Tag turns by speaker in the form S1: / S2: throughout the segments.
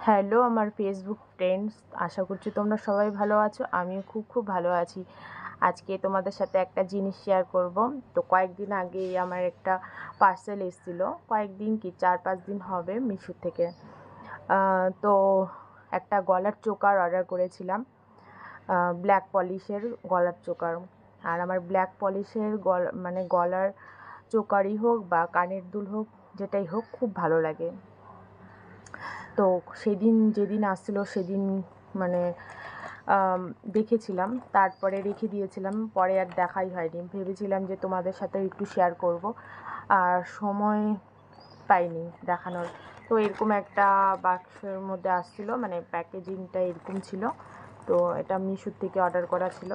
S1: Hello আমার Facebook friends, আশা করছি তোমরা সবাই ভালো আছো। আমিও খুব ভালো আছি। আজকে তোমাদের সাথে একটা জিনিস শেয়ার করব। তো কয়েকদিন আগে আমার একটা পার্সেল এসেছিলো, কয়েকদিন কি 4-5 দিন হবে, মিশো থেকে। তো একটা গলার চোকার অর্ডার করেছিলাম, ব্ল্যাক পলিশের গলার চোকার। আর আমার ব্ল্যাক পলিশের গলার চোকারই হোক বা কানের দুল হোক, যেটাই হোক, খুব ভালো লাগে। তো যেদিন আসছিলো সেদিন মানে দেখেছিলাম, তারপরে রেখে দিয়েছিলাম, পরে আর দেখাই হয়নি। ভেবেছিলাম যে তোমাদের সাথে একটু শেয়ার করব, আর সময় পাইনি দেখানোর। তো এরকম একটা বাক্সের মধ্যে আসছিলো, মানে প্যাকেজিংটা এরকম ছিল। তো এটা মিশোর থেকে অর্ডার করা ছিল।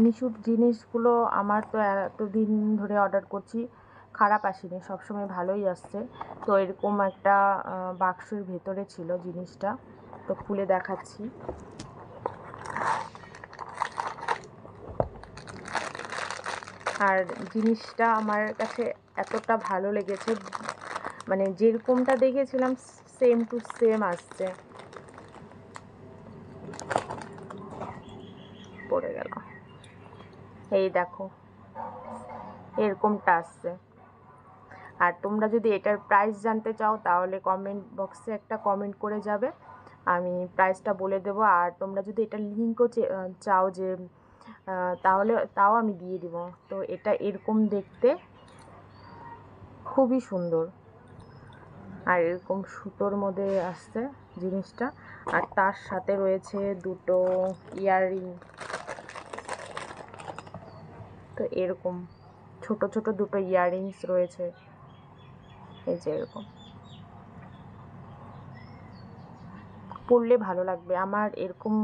S1: মিশোর জিনিসগুলো আমার তো এতদিন ধরে অর্ডার করছি, খারাপ আসেনি, সবসময় ভালোই আসছে। তো এরকম একটা বাক্সের ভেতরে ছিল জিনিসটা, তো খুলে দেখাচ্ছি। আর জিনিসটা আমার কাছে এতটা ভালো লেগেছে, মানে যেরকমটা দেখেছিলাম সেম টু সেম আসছে। পড়ে গেল, এই দেখো, এরকমটা আসছে। আর তোমরা যদি এটার প্রাইস জানতে চাও তাহলে কমেন্ট বক্সে একটা কমেন্ট করে যাবে, আমি প্রাইসটা বলে দেবো। আর তোমরা যদি এটার লিঙ্কও চাও যে তাও আমি দিয়ে দিব। তো এটা এরকম দেখতে খুবই সুন্দর, আর এরকম সুতোর মধ্যে আসছে জিনিসটা। আর তার সাথে রয়েছে দুটো ইয়াররিং। তো এরকম ছোট ছোট দুটো ইয়াররিংস রয়েছে, এই যে এরকম পরলে ভালো লাগবে। আমার এরকম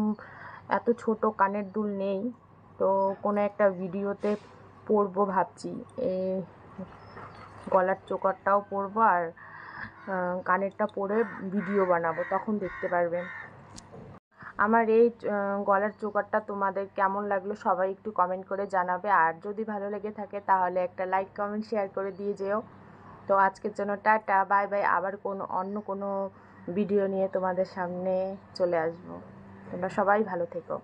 S1: এত ছোট কানের দুল নেই, তো কোনো একটা ভিডিওতে পরবো ভাবছি। এই গলার চোকারটাও পরবো, আর কানেরটা পরে ভিডিও বানাবো, তখন দেখতে পারবেন। আমার এই গলার চোকারটা তোমাদের কেমন লাগলো সবাই একটু কমেন্ট করে জানাবে। আর যদি ভালো লেগে থাকে তাহলে একটা লাইক কমেন্ট শেয়ার করে দিয়ে যেও। তো আজকের জন্য টাটা, বাই বাই। আবার অন্য কোনো ভিডিও নিয়ে তোমাদের সামনে চলে আসবো। তোমরা সবাই ভালো থেকো।